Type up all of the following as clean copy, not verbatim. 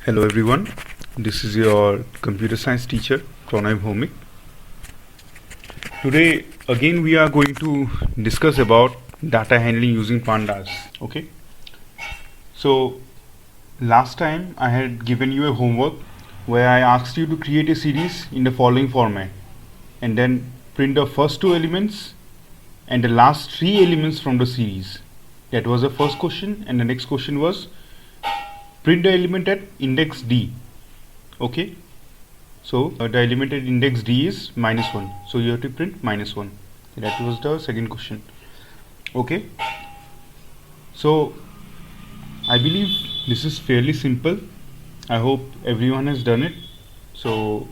Hello everyone, this is your computer science teacher Pranay Bhomik. Today again we are going to discuss about data handling using pandas. Okay, so last time I had given you a homework where I asked you to create a series in the following format and then print the first two elements and the last three elements from the series. That was the first question, and the next question was print the element at index d. Okay, so the element at index d is -1, so you have to print -1. That was the second question. Okay, so I believe this is fairly simple. I hope everyone has done it, so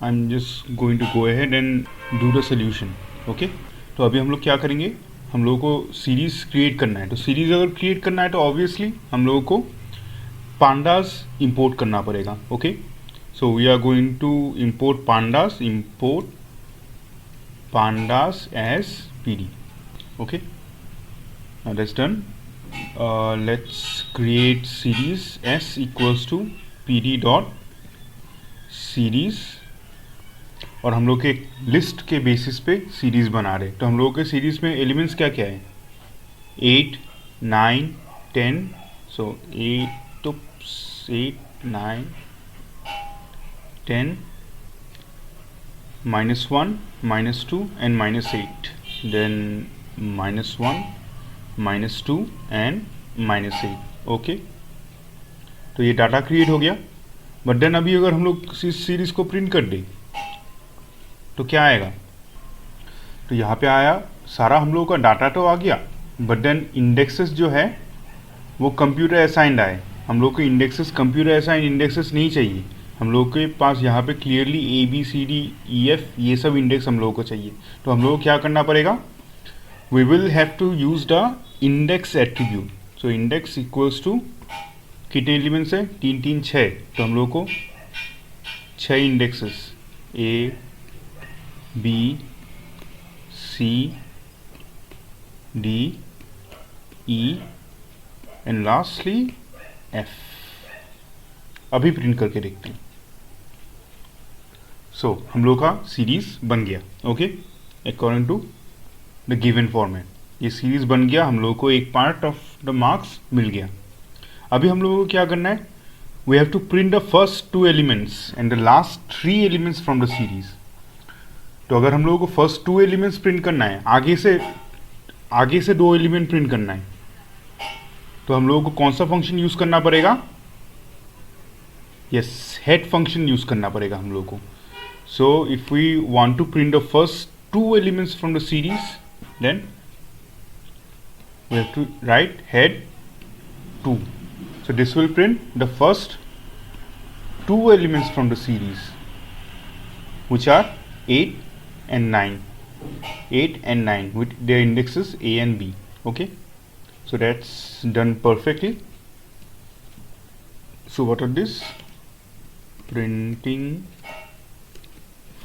I'm just going to go ahead and do the solution. Okay, तो अभी हम लोग क्या करेंगे, हम लोगों को series create करना है. तो सीरीज अगर क्रिएट करना है तो ऑब्वियसली हम लोगों को pandas import करना पड़ेगा. Okay, so we are going to import pandas as pd. Okay, now that's done. Let's create series s equals to pd dot series, और हम लोग के लिस्ट के बेसिस पे सीरीज बना रहे. तो हम लोगों के सीरीज में एलिमेंट्स क्या क्या है, 8 9 10. सो 8 9 10 -1 -2 and -8, then -1 -2 and -8. ओके, तो ये डाटा क्रिएट हो गया. बट देन अभी अगर हम लोग सीरीज को प्रिंट कर दें तो क्या आएगा, तो यहाँ पे आया सारा हम लोगों का डाटा तो आ गया, बट देन इंडेक्सेस जो है वो कंप्यूटर असाइंड आए. हम लोग को इंडेक्सेस कंप्यूटर असाइंड इंडेक्सेस नहीं चाहिए. हम लोग के पास यहाँ पे क्लियरली ABCDEF ये सब इंडेक्स हम लोगों को चाहिए. तो हम लोग को क्या करना पड़ेगा, we will have to use the index attribute. So index equals to कितने एलिमेंट्स है, 3 3 6. तो हम लोग को 6 indexes A B C D E and lastly F. अभी प्रिंट करके देखते हैं. सो हम लोग का सीरीज बन गया. Okay, according to the given format ये सीरीज बन गया. हम लोग को एक पार्ट ऑफ द मार्क्स मिल गया. अभी हम लोगों को क्या करना है, we have to print the first 2 elements and the last 3 elements from the series. तो अगर हम लोगों को फर्स्ट 2 एलिमेंट्स प्रिंट करना है, आगे से 2 एलिमेंट प्रिंट करना है, तो हम लोगों को कौन सा फंक्शन यूज करना पड़ेगा, यस, हेड फंक्शन यूज करना पड़ेगा हम लोगों को. So if we want to print the first 2 elements from the series, then we have to write head 2. So this will print the first 2 elements from the series which are 8 and 9 with their indexes A and B. Okay, so that's done perfectly. So what are this, printing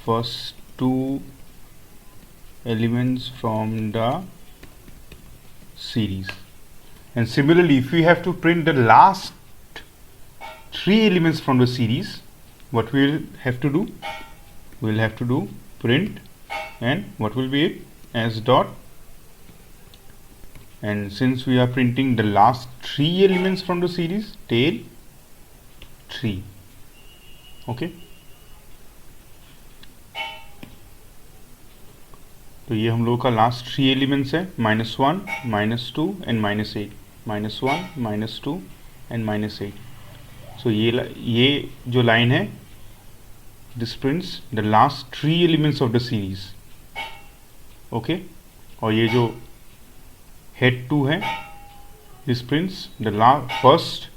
first 2 elements from the series. And similarly, if we have to print the last 3 elements from the series, what we'll have to do, we'll have to do print, and what will be it, as dot, and since we are printing the last 3 elements from the series, tail 3. okay, तो ये हम लोग का last 3 elements है, -1 -2 and -8. -1 -2 and -8. सो ये जो line है, this prints the last 3 elements of the series. okay, और ये जो head 2 है, this prints the first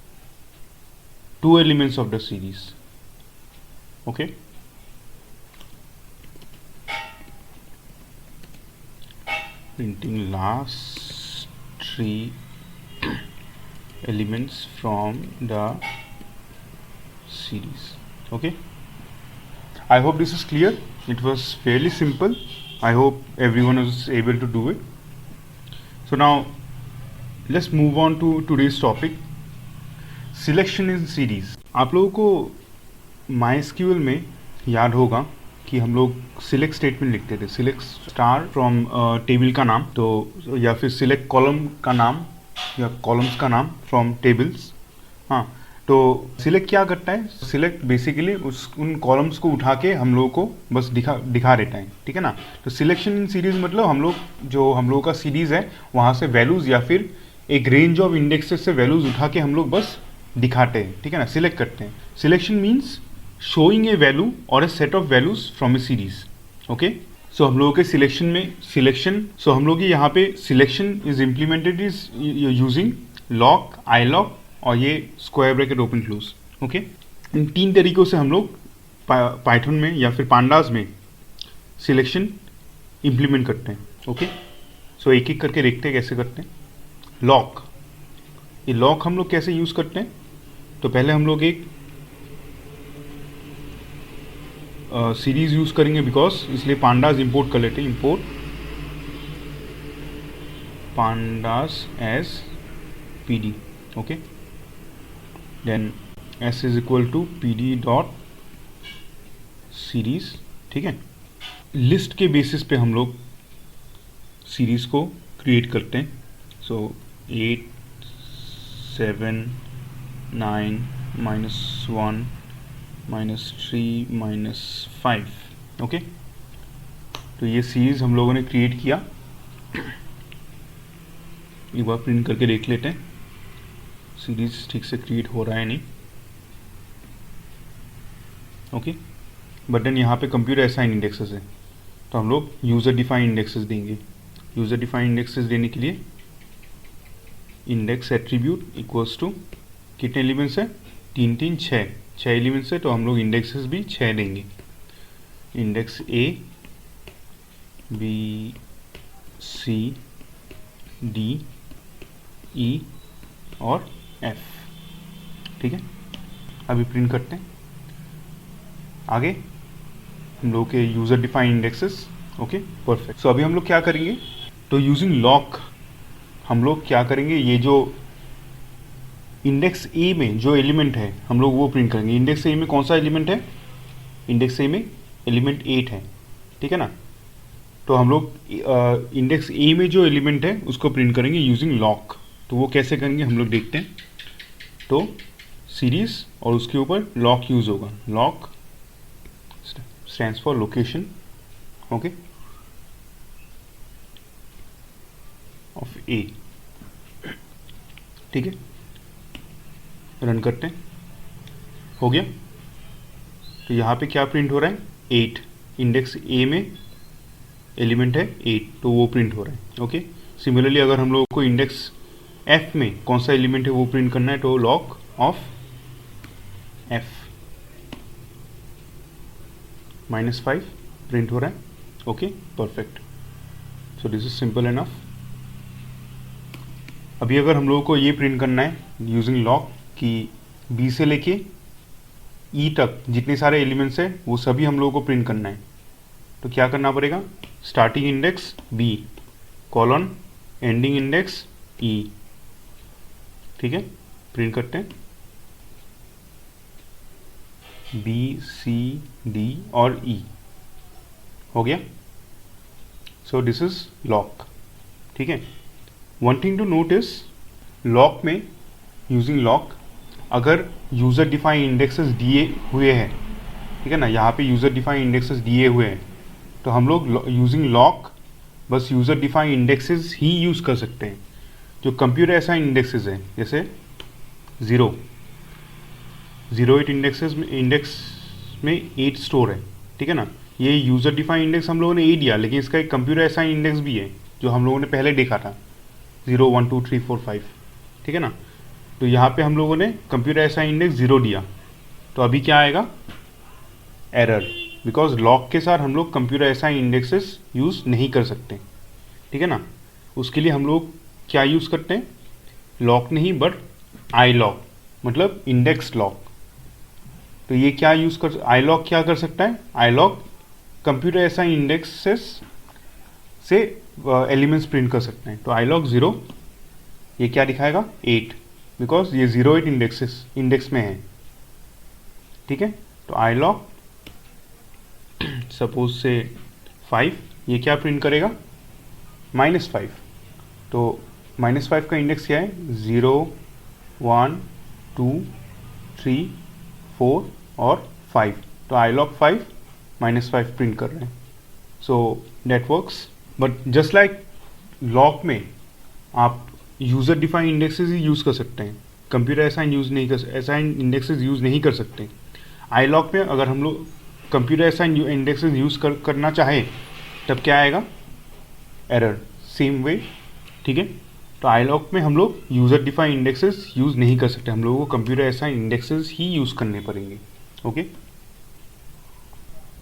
2 elements of the series. okay, printing last 3 elements from the series. okay, I hope this is clear. It was fairly simple. I hope everyone is able to do it. So now let's move on to today's topic, selection in series. आप लोगों को MySQL में याद होगा कि हम लोग select statement लिखते थे, सिलेक्ट स्टार फ्रॉम टेबल का नाम, तो या फिर सिलेक्ट कॉलम का नाम या कॉलम्स का नाम फ्रॉम टेबल्स। हाँ, तो सिलेक्ट क्या करता है, सिलेक्ट बेसिकली उन कॉलम्स को उठा के हम लोगों को बस दिखा देता है, ठीक है ना। तो सिलेक्शन इन सीरीज मतलब हम लोगों का सीरीज है वहाँ से वैल्यूज़ या फिर एक रेंज ऑफ इंडेक्सेस से वैल्यूज़ उठा के हम लोग बस दिखाते हैं, ठीक है ना, सिलेक्ट करते हैं। Selection means showing a value और a set of values from a series. Okay, so हम लोगों के सिलेक्शन में हम लोग यहाँ पे selection is implemented is using loc, iloc और ये square bracket open close. Okay, इन 3 तरीकों से हम लोग पाइथन में या फिर पांडास में सिलेक्शन इम्प्लीमेंट करते हैं। ओके, सो एक एक करके देखते हैं कैसे करते हैं। लॉक, ये लॉक हम लोग कैसे यूज़ करते हैं, तो पहले हम लोग एक सीरीज यूज़ करेंगे बिकॉज, इसलिए पांडास इंपोर्ट कर लेते हैं, import pandas as PD. Okay, then S is equal to PD dot series, ठीक है। लिस्ट के बेसिस पे हम लोग सीरीज को क्रिएट करते हैं। सो 8 7 9 -1 -3 -5। ओके, तो ये सीरीज हम लोगों ने क्रिएट किया। एक बार प्रिंट करके देख लेते हैं सीरीज ठीक से क्रिएट हो रहा है नहीं। ओके, बट देन यहाँ पे कंप्यूटर असाइन इंडेक्सेस है, तो हम लोग यूज़र डिफाइन इंडेक्सेस देंगे। यूज़र डिफाइन इंडेक्सेस देने के लिए इंडेक्स एट्रीब्यूट इक्वल्स टू कितने एलिमेंट्स है, 3 3 6 एलिमेंट्स है, तो हम लोग इंडेक्सेस भी 6 देंगे। Index A B C D E और F, ठीक है। अभी प्रिंट करते हैं आगे हम लोग के user define indexes. Okay, perfect. So अभी हम लोग क्या करेंगे, तो यूजिंग लॉक हम लोग क्या करेंगे, ये जो इंडेक्स ए में जो एलिमेंट है हम लोग वो प्रिंट करेंगे। इंडेक्स ए में कौन सा एलिमेंट है, इंडेक्स ए में एलिमेंट 8 है, ठीक है ना। तो हम लोग इंडेक्स ए में जो एलिमेंट है उसको प्रिंट करेंगे यूजिंग लॉक। तो वो कैसे करेंगे हम लोग देखते हैं। तो सीरीज और उसके ऊपर लॉक यूज होगा, loc stands for location, okay, of a, ठीक है। रन करते हैं, हो गया। तो यहाँ पे क्या प्रिंट हो रहा है, 8। इंडेक्स ए में एलिमेंट है 8, तो वो प्रिंट हो रहा है। ओके, सिमिलरली अगर हम लोगों को इंडेक्स एफ में कौन सा एलिमेंट है वो प्रिंट करना है, तो लॉक ऑफ एफ -5 प्रिंट हो रहा है। Okay, perfect. So this is simple enough. अभी अगर हम लोगों को ये प्रिंट करना है यूजिंग लॉक कि बी से लेके ई तक जितने सारे एलिमेंट्स हैं वो सभी हम लोगों को प्रिंट करना है, तो क्या करना पड़ेगा, starting index B colon ending index E, ठीक है। प्रिंट करते हैं बी सी डी और ई, हो गया। सो दिस इज लॉक, ठीक है। One thing to notice, lock में यूजिंग लॉक अगर यूज़र डिफाइन इंडेक्सेस दिए हुए हैं, ठीक है ना, यहाँ पे यूज़र डिफाइन इंडेक्सेस दिए हुए हैं, तो हम लोग यूजिंग लॉक बस यूज़र डिफाइन इंडेक्सेस ही यूज़ कर सकते हैं। जो कंप्यूटर असाइन इंडेक्सेस हैं, जैसे 08 इंडेक्स में 8 स्टोर है, ठीक है ना। ये यूज़र डिफाइन इंडेक्स हम लोगों ने 8 दिया, लेकिन इसका एक कंप्यूटर असाइन इंडेक्स भी है जो हम लोगों ने पहले देखा था, 0 1 2 3 4 5, ठीक है ना। तो यहाँ पे हम लोगों ने कंप्यूटर असाइन इंडेक्स 0 दिया, तो अभी क्या आएगा, एरर, बिकॉज लॉक के साथ हम लोग कंप्यूटर असाइन इंडेक्सेस यूज़ नहीं कर सकते, ठीक है ना। उसके लिए हम लोग क्या यूज़ करते हैं, लॉक नहीं बट आई लॉक, मतलब इंडेक्स लॉक। तो ये क्या यूज़ कर, आई लॉक क्या कर सकता है, आई लॉक कंप्यूटर असाइन इंडेक्सेस से एलिमेंट्स प्रिंट कर सकते हैं। तो आई लॉक 0, ये क्या दिखाएगा, 8, बिकॉज ये 08 इंडेक्स में है, ठीक है। तो आई लॉग सपोज से 5, ये क्या प्रिंट करेगा, -5। तो -5 का इंडेक्स क्या है, 0 1 2 3 4 और 5। तो आई लॉग 5 -5 प्रिंट कर रहे हैं। So that works, but just like loc में आप यूज़र डिफाइंड इंडेक्सेस ही यूज़ कर सकते हैं, कंप्यूटर असाइन इंडेक्सेस यूज़ नहीं कर सकते। आई लॉग में अगर हम लोग कंप्यूटर असाइन इंडेक्सेस यूज़ करना चाहे तब क्या आएगा, एरर, सेम वे, ठीक है। तो आई लॉग में हम लोग यूज़र डिफाइंड इंडेक्सेस यूज़ नहीं कर सकते, हम लोगों को कंप्यूटर असाइन इंडेक्सेस ही यूज़ करने पड़ेंगे, ओके।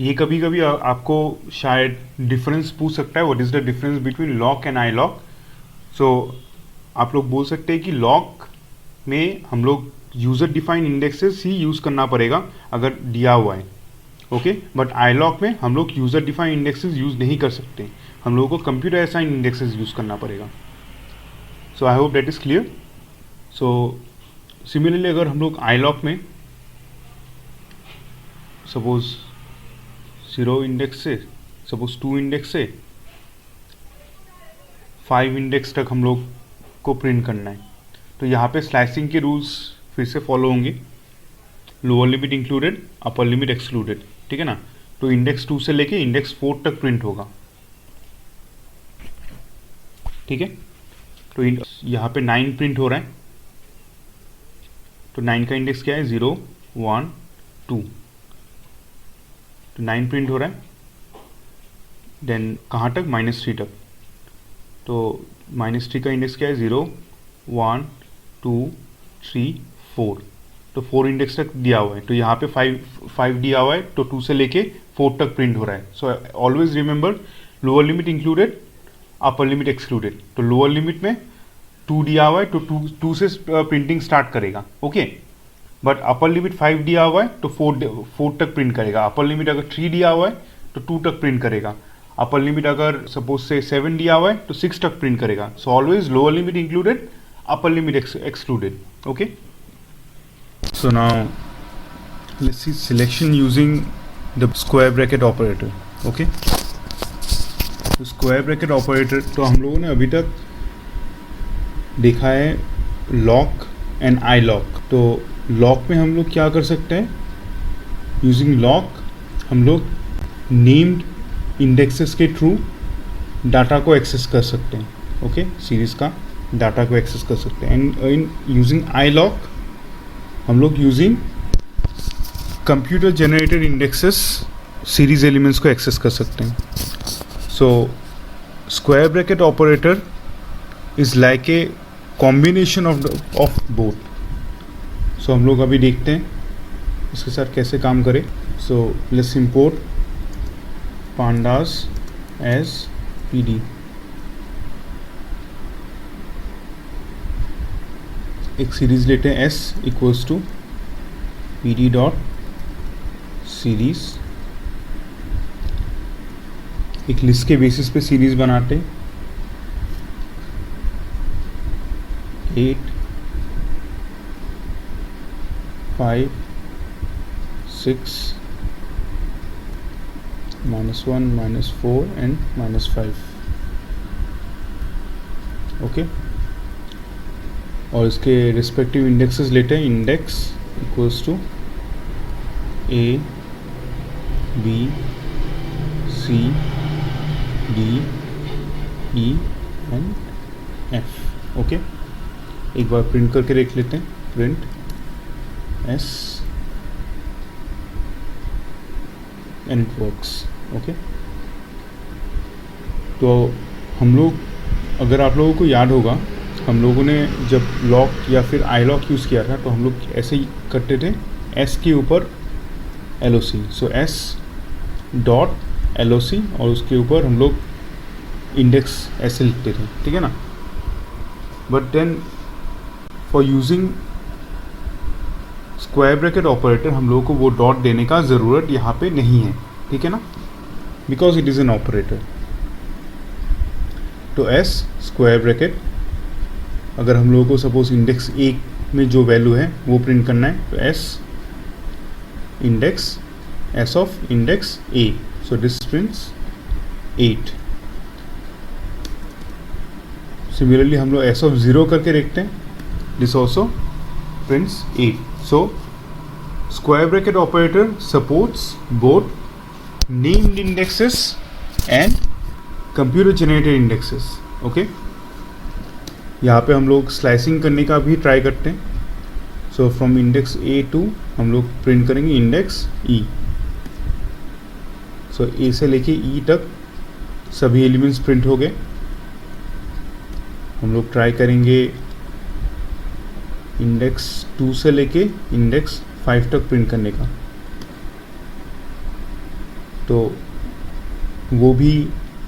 ये कभी कभी आपको शायद डिफरेंस पूछ सकता है, what is the difference between loc and iloc. So आप लोग बोल सकते हैं कि लॉग में हम लोग यूज़र डिफाइंड इंडेक्सेस ही यूज़ करना पड़ेगा अगर दिया हुआ है, ओके। बट आई लॉग में हम लोग यूज़र डिफाइंड इंडेक्सेस यूज़ नहीं कर सकते, हम लोगों को कंप्यूटर असाइन इंडेक्सेस यूज़ करना पड़ेगा। So I hope that is clear. So similarly अगर हम लोग आई लॉग में सपोज 0 इंडेक्स से सपोज 2 इंडेक्स से 5 इंडेक्स तक हम लोग को प्रिंट करना है, तो यहाँ पे स्लाइसिंग के रूल्स फिर से फॉलो होंगे, lower limit included, upper limit excluded, ठीक है ना। तो इंडेक्स 2 से लेके इंडेक्स 4 तक प्रिंट होगा, ठीक है। तो यहाँ पे 9 प्रिंट हो रहा है, तो 9 का इंडेक्स क्या है, 0 1 2। तो 9 प्रिंट हो रहा है, देन कहाँ तक, -3 तक। तो -3 का इंडेक्स क्या है, 0 1 2 3 4। तो 4 इंडेक्स तक दिया हुआ है, तो यहाँ पे 5 दिया हुआ है, तो 2 से लेके 4 तक प्रिंट हो रहा है। So always remember, lower limit included, upper limit excluded. तो लोअर लिमिट में 2 दिया हुआ है, तो 2 से प्रिंटिंग स्टार्ट करेगा, ओके। बट अपर लिमिट 5 दिया हुआ है, तो 4 तक प्रिंट करेगा। अपर लिमिट अगर 3 दिया हुआ है तो 2 तक प्रिंट करेगा। अपर लिमिट अगर सपोज से 7 दिया हुआ है तो 6 तक प्रिंट करेगा। So always lower limit included, upper limit excluded, okay। So now let's see selection using the square bracket operator, okay। तो स्क्वायर ब्रैकेट ऑपरेटर तो हम लोगों ने अभी तक देखा है लॉक एंड आई लॉक। तो लॉक में हम लोग क्या कर सकते हैं, यूजिंग लॉक हम लोग नेम्ड इंडेक्सेस के थ्रू डाटा को एक्सेस कर सकते हैं, ओके, सीरीज का डाटा को एक्सेस कर सकते हैं। And in using iloc हम लोग using computer generated indexes series elements को एक्सेस कर सकते हैं। So square bracket operator is like a combination of both. So हम लोग अभी देखते हैं इसके साथ कैसे काम करें। So let's import pandas as pd। एक सीरीज लेते हैं s equals to pd dot series. एक लिस्ट के बेसिस पे सीरीज बनाते हैं, 8 5 6 -1 -4 एंड -5, ओके। और इसके रिस्पेक्टिव इंडेक्सेस लेते हैं, index equals to a b c d e and f, okay. एक बार प्रिंट करके देख लेते हैं, print s and it works, okay. तो हम लोग, अगर आप लोगों को याद होगा, हम लोगों ने जब लॉक या फिर आई लॉक यूज़ किया था तो हम लोग ऐसे ही करते थे, एस के ऊपर LOC। सो एस डॉट LOC और उसके ऊपर हम लोग इंडेक्स ऐसे लिखते थे, ठीक है ना। But then for using square bracket operator हम लोगों को वो डॉट देने का ज़रूरत यहाँ पे नहीं है, ठीक है ना, because it is an operator. तो एस स्क्वायर ब्रैकेट, अगर हम लोगों को सपोज इंडेक्स 1 में जो वैल्यू है वो प्रिंट करना है, तो S index S of index A, so this prints 8। Similarly हम लोग एस ऑफ 0 करके देखते हैं, this also prints 8। So square bracket operator supports both named indexes and computer generated indexes. Okay, यहाँ पे हम लोग स्लाइसिंग करने का भी ट्राई करते हैं। So from index A to हम लोग प्रिंट करेंगे इंडेक्स ई। सो ए से लेके ई तक सभी एलिमेंट्स प्रिंट हो गए। हम लोग ट्राई करेंगे इंडेक्स 2 से लेके इंडेक्स 5 तक प्रिंट करने का, तो वो भी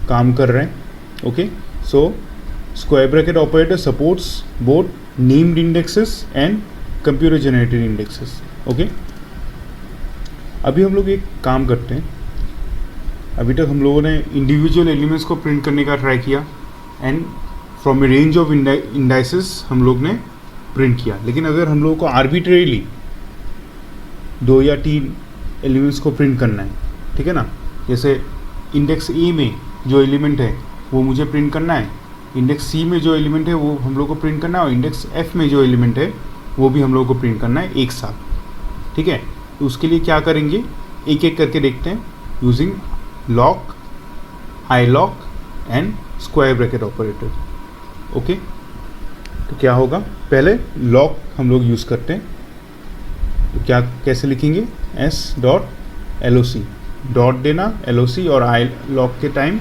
काम कर रहे हैं। Okay, so square bracket operator supports both named indexes and computer generated indexes. Okay, अभी हम लोग एक काम करते हैं। अभी तक हम लोगों ने इंडिविजुअल एलिमेंट्स को प्रिंट करने का ट्राई किया and from a range of indices हम लोग ने प्रिंट किया। लेकिन अगर हम लोगों को आर्बिट्रेरीली 2 या 3 एलिमेंट्स को प्रिंट करना है, ठीक है ना, जैसे इंडेक्स ए में जो एलिमेंट है वो मुझे प्रिंट करना है, इंडेक्स सी में जो एलिमेंट है वो हम लोग को प्रिंट करना है, और इंडेक्स एफ में जो एलिमेंट है वो भी हम लोग को प्रिंट करना है एक साथ। ठीक है, तो उसके लिए क्या करेंगे, एक एक करके देखते हैं using loc, I lock and square bracket operator. Okay, तो क्या होगा, पहले लॉक हम लोग यूज़ करते हैं। तो क्या कैसे लिखेंगे, एस डॉट एल ओ सी, डॉट देना एल ओ सी, और आई लॉक के टाइम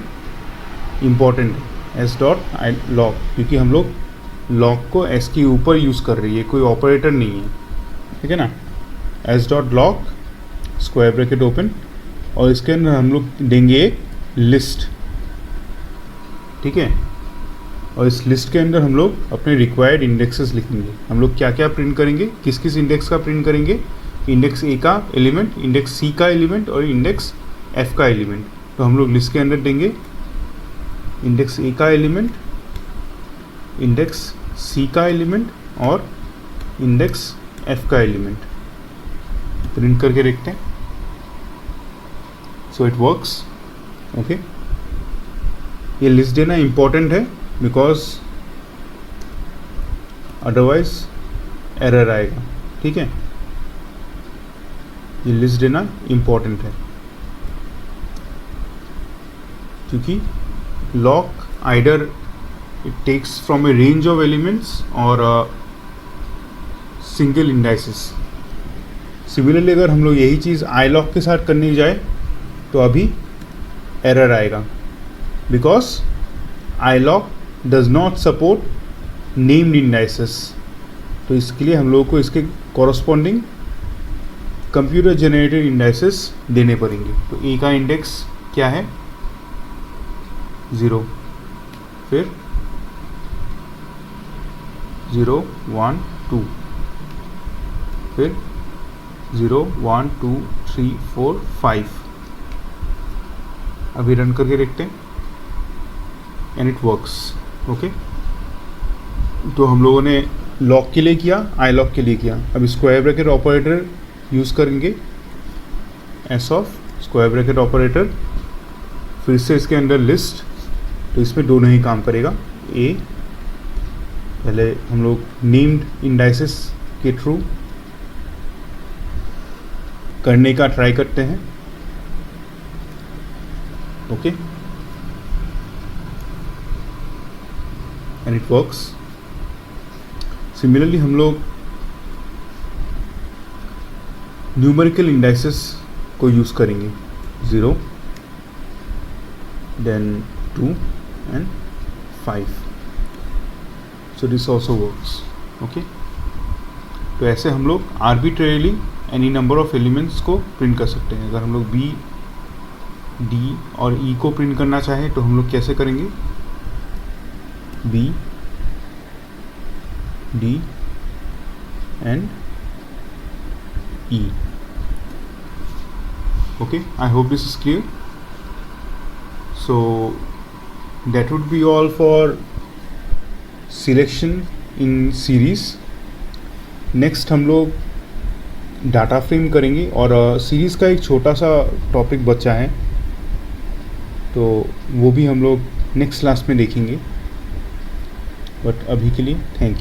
इम्पॉर्टेंट है एस डॉट आई लॉक, क्योंकि हम लोग लॉक को एस के ऊपर यूज़ कर रही है, कोई ऑपरेटर नहीं है। ठीक है ना, S dot lock square bracket open, और इसके अंदर हम लोग देंगे एक लिस्ट। ठीक है, और इस लिस्ट के अंदर हम लोग अपने रिक्वायर्ड इंडेक्सेस लिखेंगे। हम लोग क्या क्या प्रिंट करेंगे, किस किस इंडेक्स का प्रिंट करेंगे, इंडेक्स ए का एलिमेंट, इंडेक्स सी का एलिमेंट और इंडेक्स एफ का एलिमेंट। तो हम लोग लिस्ट के अंदर देंगे इंडेक्स ए का एलिमेंट, इंडेक्स सी का एलिमेंट और इंडेक्स एफ का एलिमेंट। प्रिंट करके देखते हैं। So it works. ओके, ये लिस्ट देना इम्पॉर्टेंट है बिकॉज अदरवाइज एरर आएगा। ठीक है, ये लिस्ट देना इम्पॉर्टेंट है क्योंकि lock either it takes from a range of elements और सिंगल इंडाइसेस। सिमिलरली अगर हम लोग यही चीज़ आई लॉक के साथ करने जाए तो अभी एरर आएगा because I lock does not support named indices. तो इसके लिए हम लोगों को इसके कॉरस्पॉन्डिंग कंप्यूटर जनरेटेड इंडाइसेस देने पड़ेंगे। तो ए का इंडेक्स क्या है, 0, फिर 0 1 2, फिर 0 1 2 3 4 5। अभी रन करके देखते हैं एंड इट वर्क्स। ओके, तो हम लोगों ने लॉक के लिए किया, आई लॉक के लिए किया। अभी स्क्वायर ब्रैकेट ऑपरेटर यूज़ करेंगे, S of square bracket operator, फिर से इसके अंदर लिस्ट। तो इसमें दोनों ही काम करेगा। ए पहले हम लोग नेम्ड इंडाइसेस के थ्रू करने का ट्राई करते हैं। Okay, and it works. Similarly हम लोग न्यूमेरिकल इंडाइसेस को यूज़ करेंगे, 0 then 2 and 5. So this also works. Okay, तो ऐसे हम लोग arbitrarily any number of elements को प्रिंट कर सकते हैं। अगर हम लोग बी, डी और ई को प्रिंट करना चाहें तो हम लोग कैसे करेंगे, B, D and E. Okay, I hope this is clear. So that would be all for selection in series. Next हम लोग डाटा फ्रेम करेंगे और सीरीज़ का एक छोटा सा टॉपिक बचा है, तो वो भी हम लोग नेक्स्ट क्लास में देखेंगे। बट अभी के लिए थैंक यू।